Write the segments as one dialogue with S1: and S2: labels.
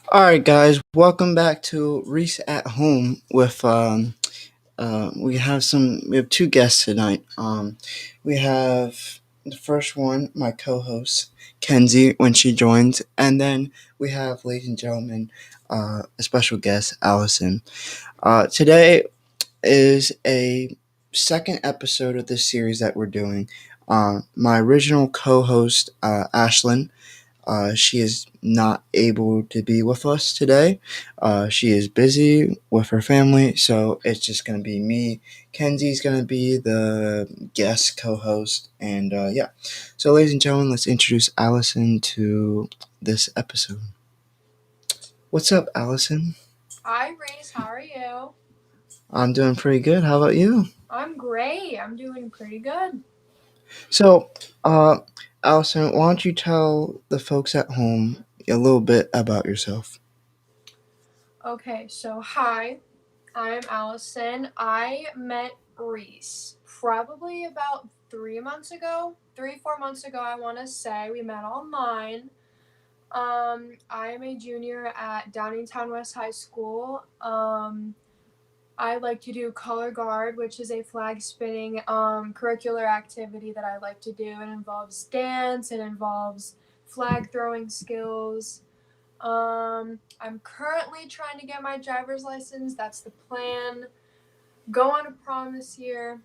S1: All right, guys, welcome back to Reece at Home. We have two guests tonight. We have the first one, my co-host Kenzie, when she joins, and then we have, ladies and gentlemen, a special guest, Alicen. Today is a second episode of this series that we're doing. My original co-host, Ashlynn. She is not able to be with us today. She is busy with her family, so it's just going to be me. Kenzie's going to be the guest co host. And yeah. So, ladies and gentlemen, let's introduce Alicen to this episode. What's up, Alicen?
S2: Hi, Reece. How are you?
S1: I'm doing pretty good. How about you?
S2: I'm great. I'm doing pretty good.
S1: So, uh, Alicen, why don't you tell the folks at home a little bit about yourself?
S2: Okay, so hi, I'm Alicen. I met Reece probably about 3 months ago. 4 months ago, I want to say. We met online. I am a junior at Downingtown West High School. I like to do color guard, which is a flag spinning curricular activity that I like to do. It involves dance, it involves flag throwing skills. I'm currently trying to get my driver's license. That's the plan. Go on a prom this year.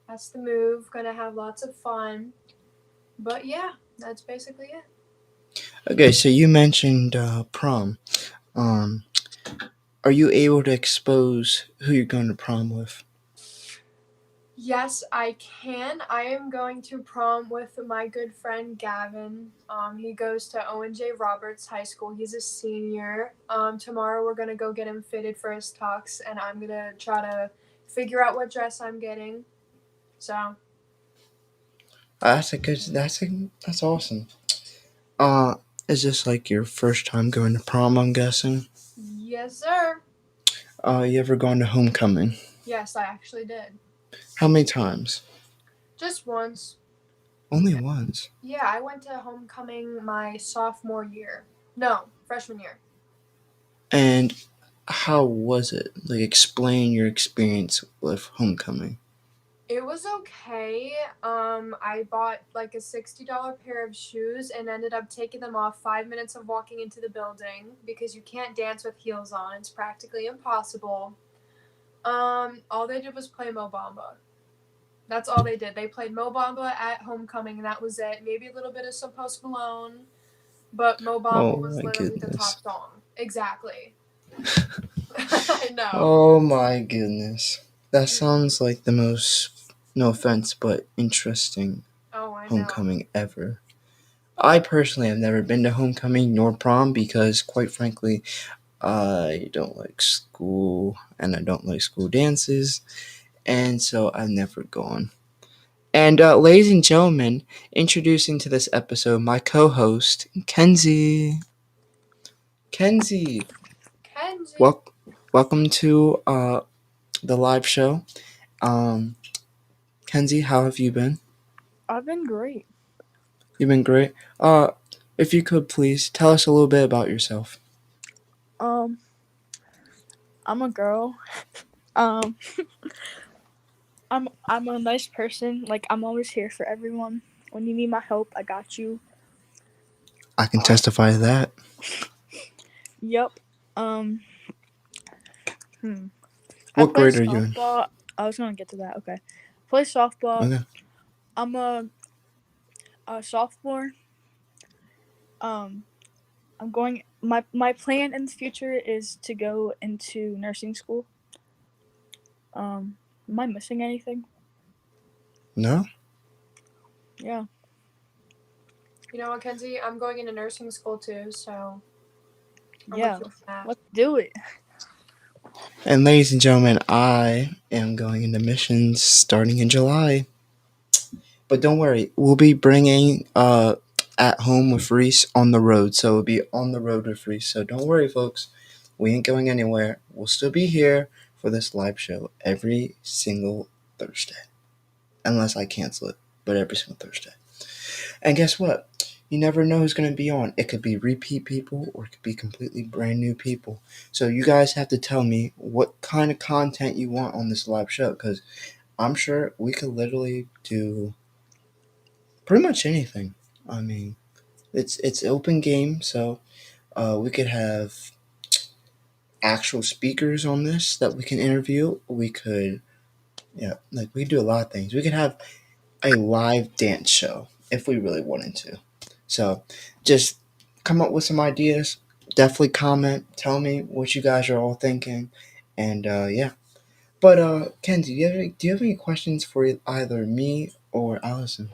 S2: That's the move. Gonna have lots of fun. But yeah, that's basically it.
S1: Okay, so you mentioned prom. Um, Are you able to expose who you're going to prom with?
S2: Yes, I can. I am going to prom with my good friend Gavin. He goes to Owen J. Roberts High School. He's a senior. Tomorrow we're gonna go get him fitted for his tux, and I'm gonna try to figure out what dress I'm getting. So
S1: That's a good. That's awesome. Is this like your first time going to prom? I'm guessing.
S2: yes, sir.
S1: You ever gone to homecoming?
S2: Yes, I actually did.
S1: How many times?
S2: Just once.
S1: Only once.
S2: Yeah, I went to homecoming my sophomore year. No, freshman year.
S1: And how was it? Like, explain your experience with homecoming.
S2: It was okay. I bought like a $60 pair of shoes and ended up taking them off 5 minutes of walking into the building because you can't dance with heels on. It's practically impossible. All they did was play Mo Bamba. That's all they did. They played Mo Bamba at homecoming, and that was it. Maybe a little bit of some Post Malone, but Mo Bamba
S1: Oh
S2: was
S1: my
S2: literally the
S1: goodness.
S2: top song. Exactly. I know.
S1: Oh my goodness. That sounds like the most, no offense, but interesting
S2: Oh, I know.
S1: homecoming ever. I personally have never been to homecoming nor prom because, quite frankly, I don't like school and I don't like school dances, and so I've never gone. And, ladies and gentlemen, introducing to this episode my co host, Kenzie. Kenzie,
S2: Kenzie.
S1: wel- welcome to the live show. Um, Kenzie, how have you been?
S3: I've been great.
S1: You've been great. If you could please tell us a little bit about yourself.
S3: Um, I'm a girl. Um, I'm a nice person. Like I'm always here for everyone. When you need my help, I got you.
S1: I can testify to that.
S3: Yep. Um, hmm. I
S1: What
S3: play
S1: grade are you in?
S3: softball. I was gonna get to that. Okay. Play softball.
S1: Okay.
S3: I'm a sophomore. Um, I'm going. My plan in the future is to go into nursing school. Am I missing anything?
S1: No?
S3: Yeah.
S2: You know what, Kenzie? I'm going into nursing school too, so I'm with
S3: Yeah.
S2: you on that.
S3: Let's do it.
S1: And ladies and gentlemen, I am going into missions starting in July. But don't worry, we'll be bringing at home with Reece on the road. So we'll be on the road with Reece. So don't worry, folks. We ain't going anywhere. We'll still be here for this live show every single Thursday. Unless I cancel it, but every single Thursday. And guess what? you never know who's going to be on. It could be repeat people or it could be completely brand new people. So you guys have to tell me what kind of content you want on this live show because I'm sure we could literally do pretty much anything. I mean, it's open game, so we could have actual speakers on this that we can interview. We could, yeah, like we do a lot of things. We could have a live dance show if we really wanted to. So just come up with some ideas. Definitely comment. Tell me what you guys are all thinking. And yeah. But Kenzie, do you have any questions for either me or Alicen?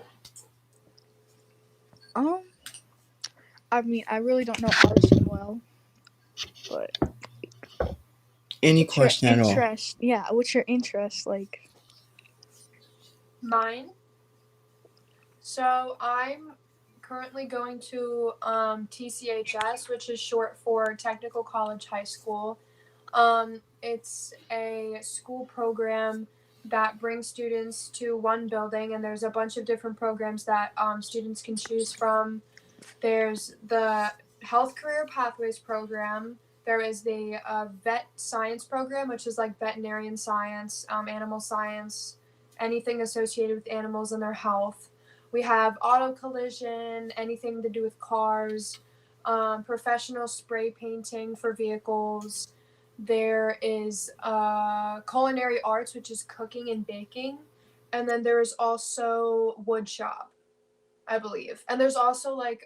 S3: Um, I mean, I really don't know Alicen well, but
S1: Any
S3: what's your
S1: question at all?
S3: interest? Yeah, what's your interest like?
S2: Mine. So I'm currently going to TCHS, which is short for Technical College High School. It's a school program that brings students to one building, and there's a bunch of different programs that students can choose from. There's the Health Career Pathways program. There is the Vet Science program, which is like veterinarian science, animal science, anything associated with animals and their health. We have auto collision, anything to do with cars, professional spray painting for vehicles. There is culinary arts, which is cooking and baking. And then there is also wood shop, I believe. And there's also like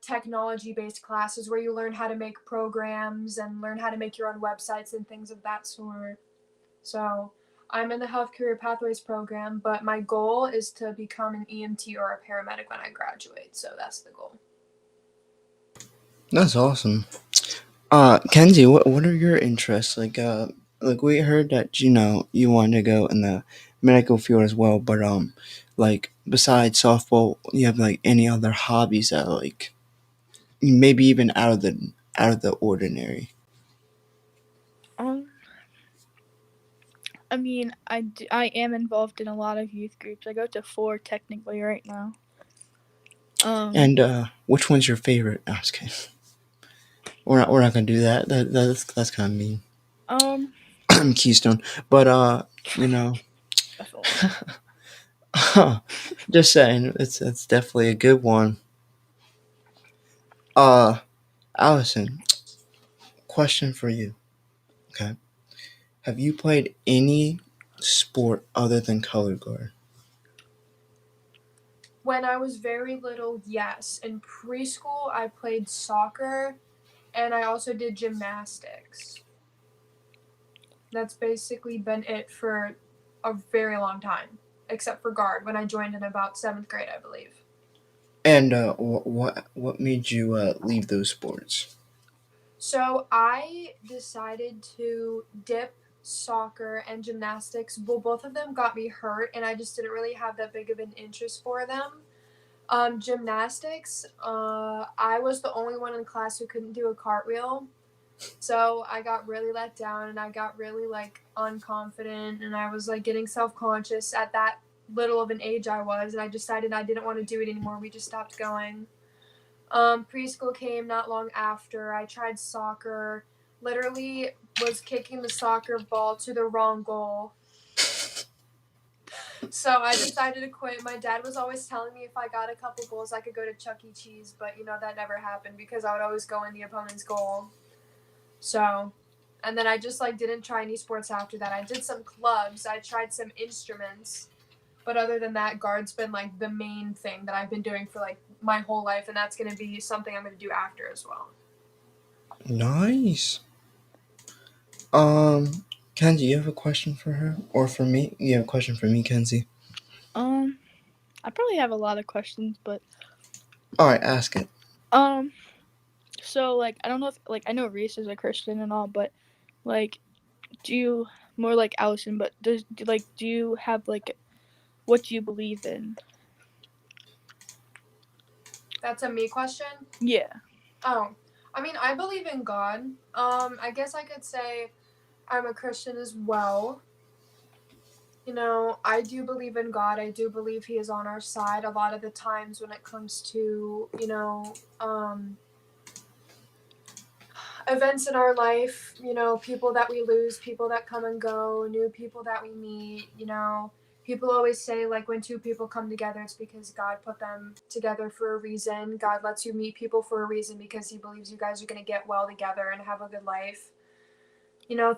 S2: technology based classes where you learn how to make programs and learn how to make your own websites and things of that sort. So I'm in the Health Career Pathways program, but my goal is to become an EMT or a paramedic when I graduate. So that's the goal.
S1: That's awesome. Kenzie, what are your interests? Like we heard that you want to go in the medical field as well, but like besides softball, you have like any other hobbies that like maybe even out of the ordinary.
S3: Um, I mean, I am involved in a lot of youth groups. I go to 4 technically right now. Um,
S1: And which one's your favorite? No, I was kidding. We're not gonna do that. That's kind of mean.
S3: um,
S1: Keystone, but you know,
S3: that's the one.
S1: just saying, it's definitely a good one. Uh, Allison, question for you. Okay, have you played any sport other than color guard?
S2: When I was very little, yes. In preschool, I played soccer and I also did gymnastics. That's basically been it for a very long time, except for guard when I joined in about seventh grade, I believe.
S1: And what made you leave those sports?
S2: So I decided to dip soccer and gymnastics. Well, both of them got me hurt, and I just didn't really have that big of an interest for them. Gymnastics, I was the only one in class who couldn't do a cartwheel. So I got really let down and I got really like unconfident and I was like getting self conscious at that little of an age I was, and I decided I didn't want to do it anymore. We just stopped going. Preschool came not long after. I tried soccer. Literally was kicking the soccer ball to the wrong goal. So I decided to quit. My dad was always telling me if I got a couple goals I could go to Chuck E. Cheese, but that never happened because I would always go in the opponent's goal. So, and then I just like didn't try any sports after that. I did some clubs, I tried some instruments, but other than that, guard's been like the main thing that I've been doing for like my whole life, and that's going to be something I'm going to do after as well.
S1: Nice. Kenzie, you have a question for her or for me? You have a question for me, Kenzie?
S3: Um, I probably have a lot of questions, but
S1: All right, ask it.
S3: um, so like I don't know if like I know Reece is a Christian and all, but like do you more like Allison, but do you have like what do you believe in?
S2: That's a me question.
S3: Yeah.
S2: Oh, I mean, I believe in God. I guess I could say I'm a Christian as well. I do believe in God. I do believe He is on our side a lot of the times when it comes to, events in our life, people that we lose, people that come and go, new people that we meet. People always say, like, when two people come together, it's because God put them together for a reason. God lets you meet people for a reason because He believes you guys are going to get well together and have a good life.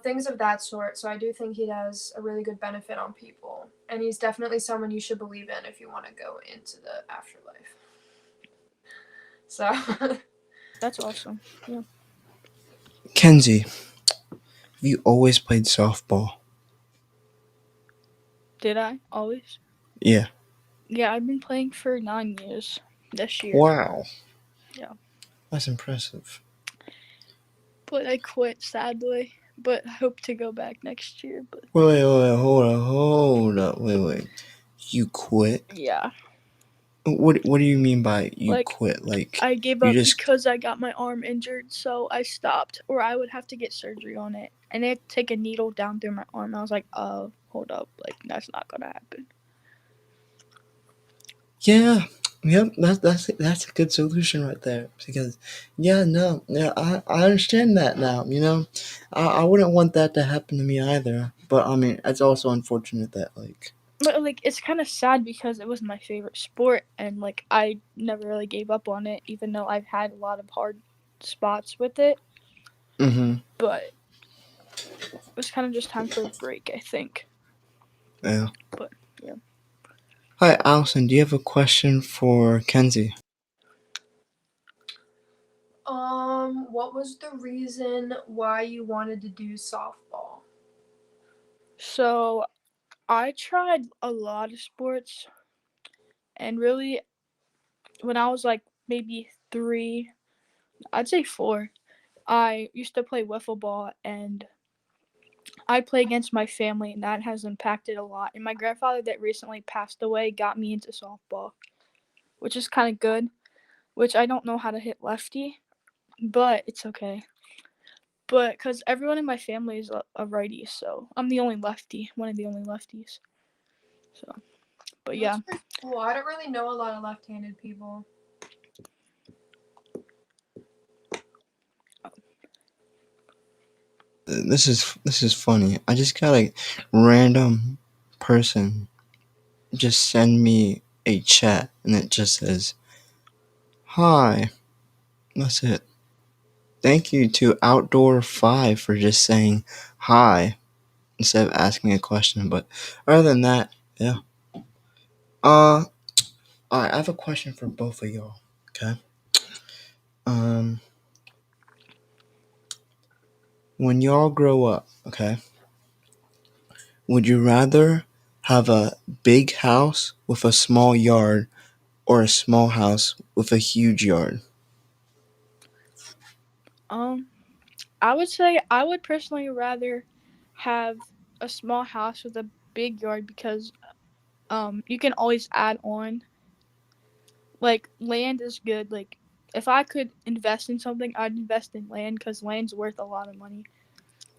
S2: Things of that sort. So I do think He does a really good benefit on people. And He's definitely someone you should believe in if you want to go into the afterlife. So.
S3: That's awesome. Yeah.
S1: Kenzie, have you always played softball?
S3: Did I always?
S1: Yeah.
S3: Yeah, I've been playing for 9 years this year.
S1: Wow.
S3: Yeah.
S1: That's impressive.
S3: But I quit, sadly. But I hope to go back next year. But
S1: Wait, hold up. Wait. You quit?
S3: yeah,
S1: What do you mean by you
S3: like
S1: quit? Like,
S3: I gave
S1: you
S3: up
S1: just.
S3: because I got my arm injured, so I stopped, or I would have to get surgery on it, and they had to take a needle down through my arm. I was like, hold up, like that's not gonna happen.
S1: Yeah. Yep, that's a good solution right there. Because, yeah, no, yeah, I understand that now. I wouldn't want that to happen to me either. But I mean, it's also unfortunate that like.
S3: But like it's kind of sad because it was my favorite sport, and like I never really gave up on it, even though I've had a lot of hard spots with it.
S1: Mm-hmm.
S3: But it was kind of just time for a break, I think.
S1: Yeah.
S3: But yeah.
S1: Hi, Alicen. Do you have a question for Kenzie?
S2: What was the reason why you wanted to do softball?
S3: So I tried a lot of sports, and really, when I was like maybe 3, I'd say 4, I used to play wiffle ball, and I play against my family, and that has impacted a lot. And my grandfather, that recently passed away, got me into softball, which is kind of good. Which I don't know how to hit lefty, but it's okay. But because everyone in my family is a righty, so I'm the only lefty, one of the only lefties. So, but yeah.
S2: That's pretty cool. I don't really know a lot of left-handed people.
S1: This is funny. I just got a random person just send me a chat and it just says, "Hi." That's it. Thank you to Outdoor 5 for just saying hi instead of asking a question. But other than that, yeah. Alright, I have a question for both of y'all. Okay. Um, when y'all grow up, okay, would you rather have a big house with a small yard or a small house with a huge yard?
S3: Um, I would say I would personally rather have a small house with a big yard because you can always add on. Like land is good. Like if I could invest in something, I'd invest in land because land's worth a lot of money.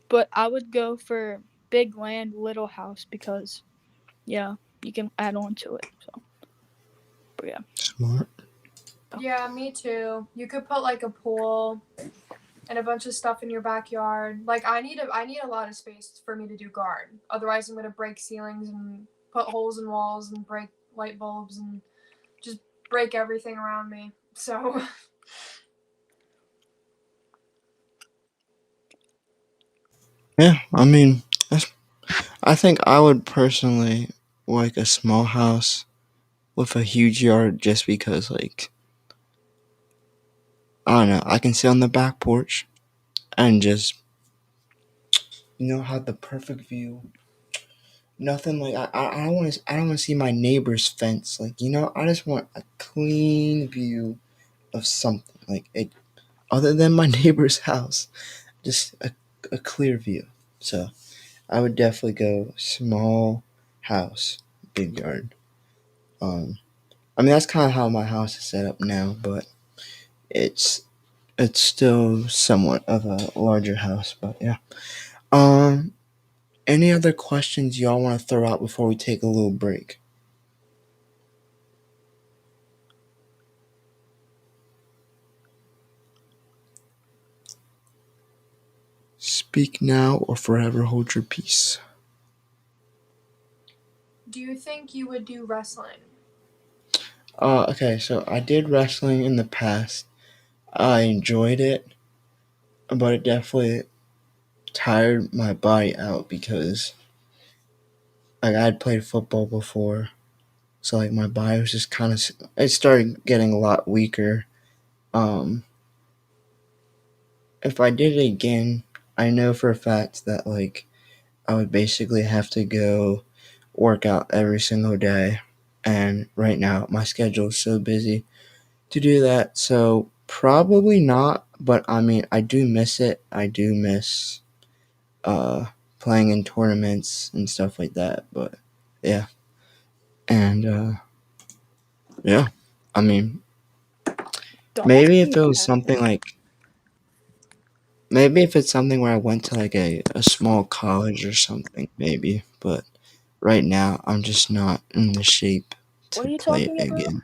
S3: But I would go for big land, little house because yeah, you can add on to it. So, but yeah.
S1: Smart.
S2: Yeah, me too. You could put like a pool and a bunch of stuff in your backyard. Like I need a lot of space for me to do garden. Otherwise, I'm gonna break ceilings and put holes in walls and break light bulbs and just break everything around me. So.
S1: Yeah, I mean, I think I would personally like a small house with a huge yard just because, like, I don't know, I can sit on the back porch and just, have the perfect view. Nothing like I don't want to see my neighbor's fence. Like, I just want a clean view of something. Like it, other than my neighbor's house, just a clear view. So I would definitely go small house, big yard. Um, I mean that's kind of how my house is set up now, but it's it's still somewhat of a larger house. But yeah. Um, Any other questions y'all want to throw out before we take a little break? Speak now or forever hold your peace.
S2: Do you think you would do wrestling?
S1: Okay, so I did wrestling in the past. I enjoyed it, but it definitely tired my body out because like I had played football before, so like my body was just kind of it started getting a lot weaker. Um, if I did it again, I know for a fact that like I would basically have to go work out every single day, and right now my schedule is so busy to do that, so probably not. But I mean, I do miss it. I do miss uh playing in tournaments and stuff like that. But yeah, and yeah, I mean,
S3: Don't
S1: maybe if
S3: be
S1: it was
S3: bad.
S1: something like maybe if it's something where I went to like a small college or something, maybe. But right now, I'm just not in the shape
S3: What
S1: to
S3: are you
S1: play
S3: talking
S1: it
S3: about?
S1: again.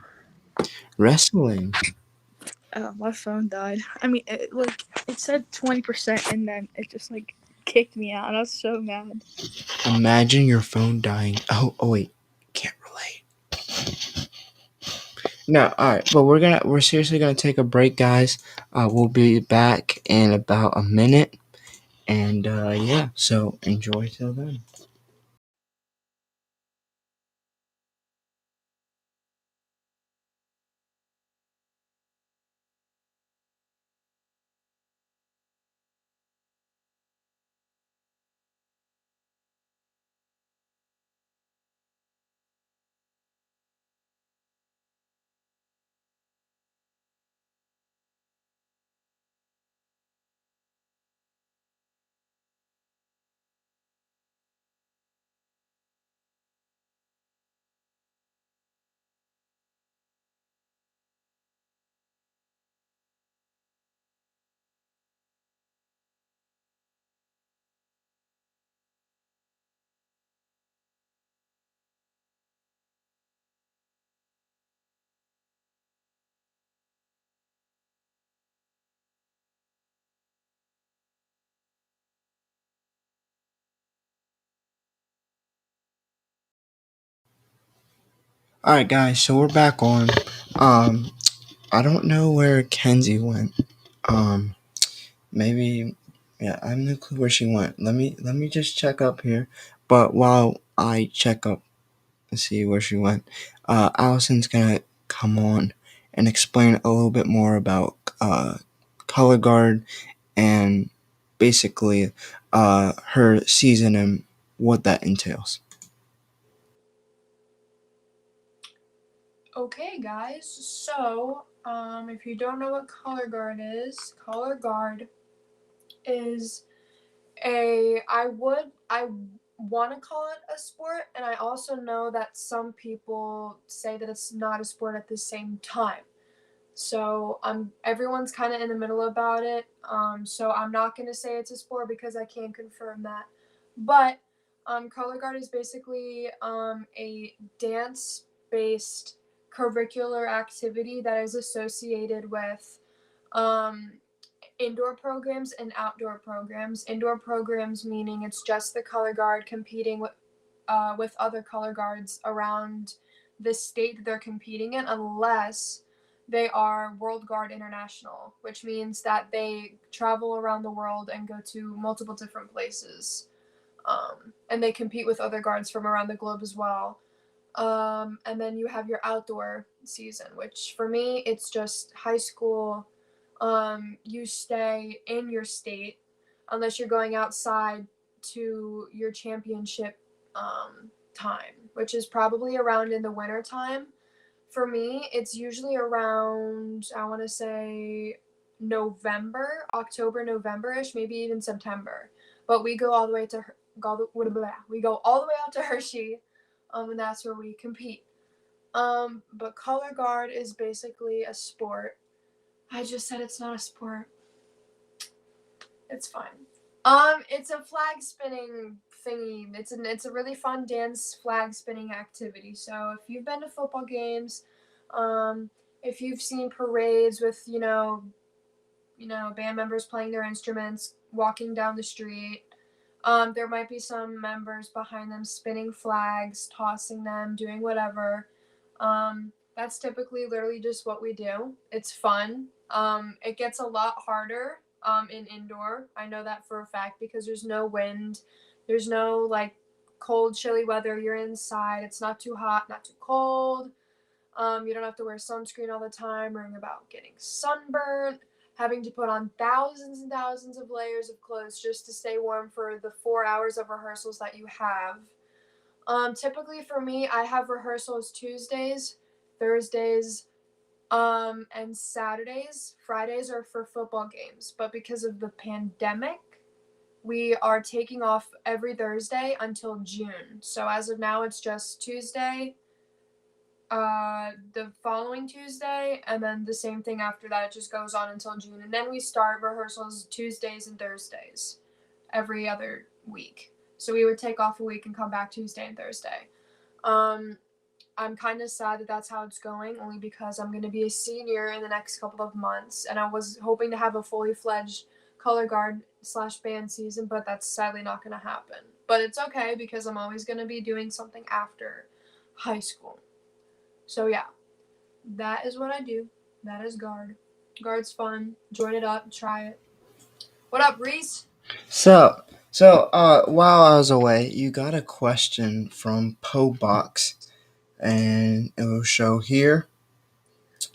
S1: Wrestling.
S3: Oh, my phone died. I mean, it said 20%, and then it just like kicked me out. I was so mad.
S1: Imagine your phone dying. Oh wait, can't relate. No, all right, but we're seriously gonna take a break, guys. We'll be back in about a minute, and yeah, so enjoy till then. All right, guys, so we're back on. Um, I don't know where Kenzie went. Um, maybe, yeah, I have no clue where she went. Let me just check up here. But while I check up and see where she went, Allison's gonna come on and explain a little bit more about color guard and basically her season and what that entails.
S2: Okay, guys. So, if you don't know what color guard is I want to call it a sport, and I also know that some people say that it's not a sport at the same time. So everyone's kind of in the middle about it. So I'm not gonna say it's a sport because I can't confirm that. But color guard is basically a dance based curricular activity that is associated with um, indoor programs and outdoor programs. Indoor programs meaning it's just the color guard competing with other color guards around the state that they're competing in, unless they are World Guard International, which means that they travel around the world and go to multiple different places. And they compete with other guards from around the globe as well. And then you have your outdoor season, which for me, it's just high school. You stay in your state unless you're going outside to your championship time, which is probably around in the winter time. For me, it's usually around, I want to say November, October, November ish, maybe even September. But we go all the way to we go all the way out to Hershey, and that's where we compete. But color guard is basically a sport. I just said it's not a sport. It's fine. It's a flag spinning thingy. It's a really fun dance flag spinning activity. So if you've been to football games, um, if you've seen parades with band members playing their instruments, walking down the street. There might be some members behind them spinning flags, tossing them, doing whatever. That's typically literally just what we do. It's fun. It gets a lot harder in indoor. I know that for a fact because there's no wind, there's no like cold, chilly weather. You're inside. It's not too hot, not too cold. You don't have to wear sunscreen all the time, worrying about getting sunburnt, having to put on thousands and thousands of layers of clothes just to stay warm for the 4 hours of rehearsals that you have. Typically for me, I have rehearsals Tuesdays, Thursdays, and Saturdays. Fridays are for football games, but because of the pandemic, we are taking off every Thursday until June. So as of now, it's just Tuesday, the following Tuesday, and then the same thing after that. It just goes on until June, and then we start rehearsals Tuesdays and Thursdays every other week. So we would take off a week and come back Tuesday and Thursday. Um, I'm kind of sad that that's how it's going, only because I'm going to be a senior in the next couple of months, and I was hoping to have a fully fledged color guard slash band season, but that's sadly not going to happen. But it's okay because I'm always going to be doing something after high school. So yeah, that is what I do. That is guard. Guard's fun. Join it up. Try it. What up, Reece?
S1: While I was away, you got a question from Pobox, and it will show here.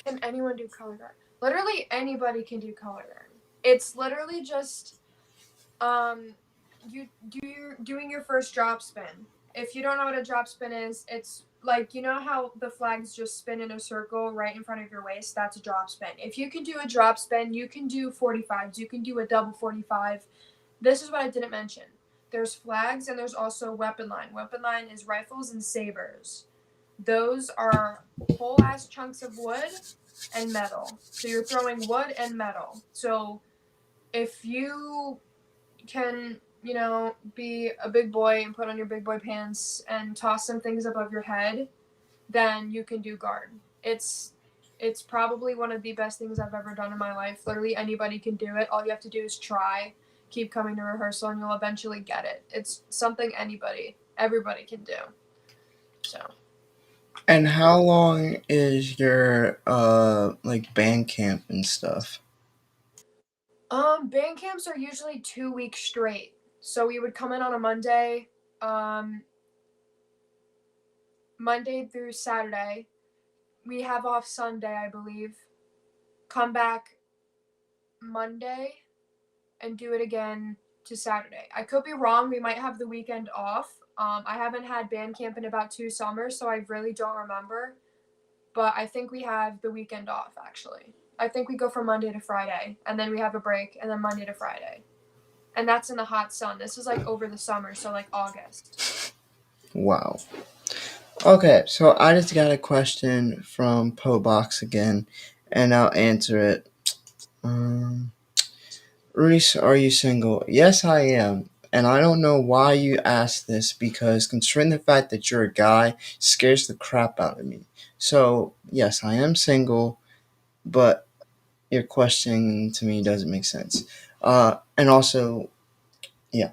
S2: Can anyone do color guard? Literally anybody can do color guard. It's literally just um you doing your first drop spin. If you don't know what a drop spin is, it's like, you know how the flags just spin in a circle right in front of your waist? That's a drop spin. If you can do a drop spin, you can do 45s. You can do a double 45. This is what I didn't mention. There's flags and there's also weapon line. Weapon line is rifles and sabers. Those are whole ass chunks of wood and metal. So you're throwing wood and metal. So if you can, be a big boy and put on your big boy pants and toss some things above your head, then you can do guard. It's probably one of the best things I've ever done in my life. Literally anybody can do it. All you have to do is try, keep coming to rehearsal, and you'll eventually get it. It's something everybody can do. So,
S1: And how long is your like band camp and stuff?
S2: band camps are usually 2 weeks straight. So we would come in on a Monday, um, Monday through Saturday. We have off Sunday, I believe. Come back Monday and do it again to Saturday. I could be wrong. We might have the weekend off. I haven't had band camp in about 2 summers, so I really don't remember. But I think we have the weekend off, actually. I think we go from Monday to Friday, and then we have a break, and then Monday to Friday. And that's in the hot sun. This is like over the summer, so like August.
S1: Wow. Okay, so I just got a question from Pobox again, and I'll answer it. Um, Reese, are you single? Yes, I am. And I don't know why you asked this because considering the fact that you're a guy scares the crap out of me. So, yes, I am single, but your question to me doesn't make sense. And also, yeah.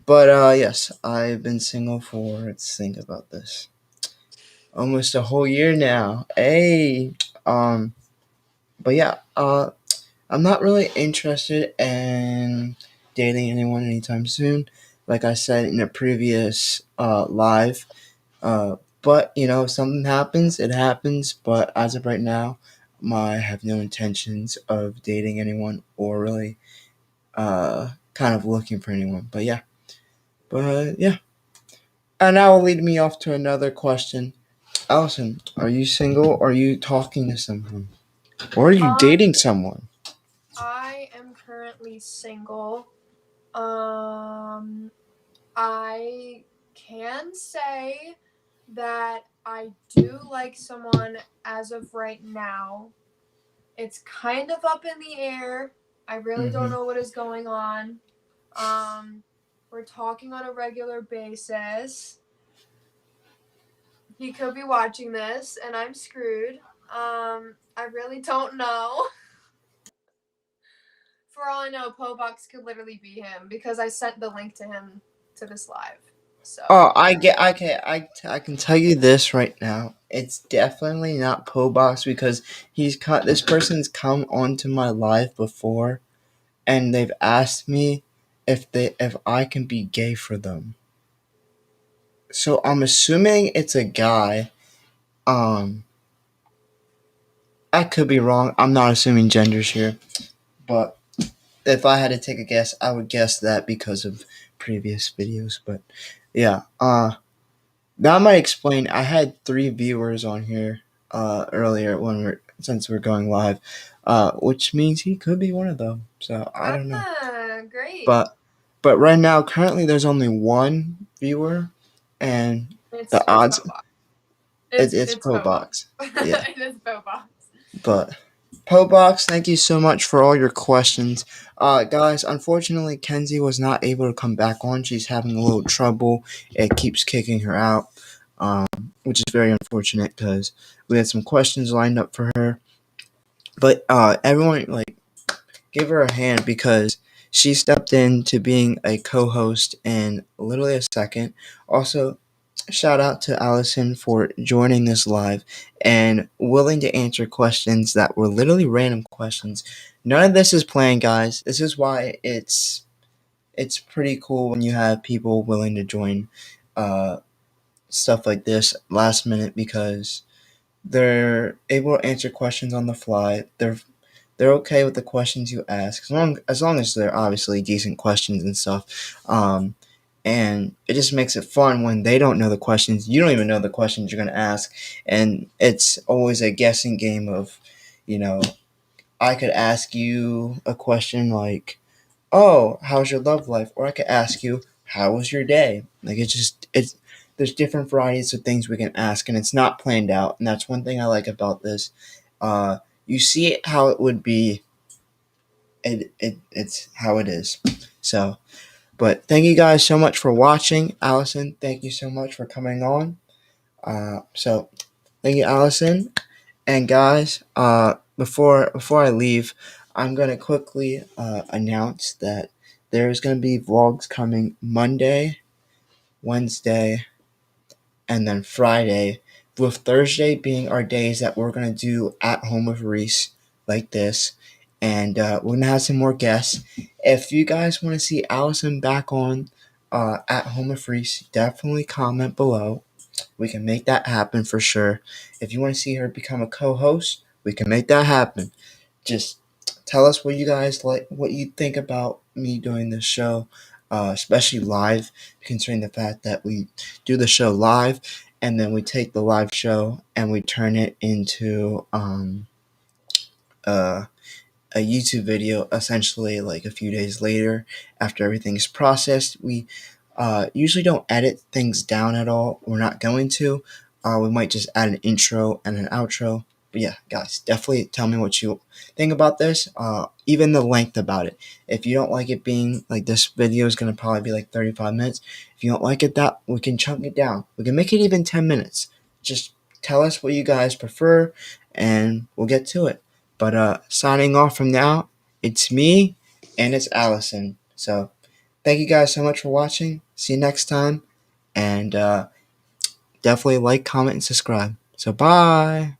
S1: But yes, I've been single for, let's think about this, almost a whole year now. Hey, um, but yeah, I'm not really interested in dating anyone anytime soon. Like I said in a previous live, but if something happens, it happens. But as of right now, I have no intentions of dating anyone or really kind of looking for anyone. But yeah, and that will lead me off to another question. Allison, are you single? Or are you talking to someone? Or are you
S2: Um,
S1: dating someone?
S2: I am currently single. Um, I can say that I do like someone as of right now. It's kind of up in the air. I really don't
S1: Mm-hmm.
S2: know what is going on. Um, We're talking on a regular basis. He could be watching this, and I'm screwed. I really don't know. For all I know, Pobox could literally be him because I sent the link to him to this live. So.
S1: Oh, I get. Okay, I can tell you this right now. It's definitely not Pobox because this person's come onto my live before, and they've asked me if I can be gay for them. So I'm assuming it's a guy. I could be wrong. I'm not assuming genders here, but if I had to take a guess, I would guess that because of previous videos. But yeah, that might explain. I had 3 viewers on here earlier since we're going live, which means he could be one of them. So I don't know.
S2: Great.
S1: But right now, currently, there's only 1 viewer, and the odds. It's Pobox. Yeah.
S2: It is Pobox.
S1: But Pobox, thank you so much for all your questions. Guys, unfortunately, Kenzie was not able to come back on. She's having a little trouble. It keeps kicking her out, which is very unfortunate because we had some questions lined up for her. But everyone, give her a hand because she stepped into being a co-host in literally a second. Also, shout out to Alicen for joining this live and willing to answer questions that were literally random questions. None of this is planned, guys. This is why it's pretty cool when you have people willing to join stuff like this last minute because they're able to answer questions on the fly. They're okay with the questions you ask as long as they're obviously decent questions and stuff. And it just makes it fun when they don't know the questions. You don't even know the questions you're going to ask. And it's always a guessing game of, I could ask you a question like, oh, how's your love life? Or I could ask you, how was your day? There's different varieties of things we can ask, and it's not planned out. And that's one thing I like about this. You see it how it would be. It's how it is. So, but thank you guys so much for watching. Alicen, thank you so much for coming on. So thank you, Alicen. And guys, before I leave, I'm gonna quickly announce that there's gonna be vlogs coming Monday, Wednesday, and then Friday, with Thursday being our days that we're gonna do at home with Reece like this, and we're gonna have some more guests. If you guys want to see Alicen back on at home with Reece, definitely comment below. We can make that happen for sure. If you want to see her become a co-host, we can make that happen. Just tell us what you guys like, what you think about me doing this show, especially live, considering the fact that we do the show live and then we take the live show and we turn it into a YouTube video essentially like a few days later after everything is processed. We usually don't edit things down at all. We're not going to. We might just add an intro and an outro. But yeah, guys, definitely tell me what you think about this. Even the length about it. If you don't like it being like this video is going to probably be like 35 minutes. If you don't like it that, we can chunk it down. We can make it even 10 minutes. Just tell us what you guys prefer and we'll get to it. But signing off from now, it's me and it's Alicen. So thank you guys so much for watching. See you next time. And definitely like, comment, and subscribe. So bye.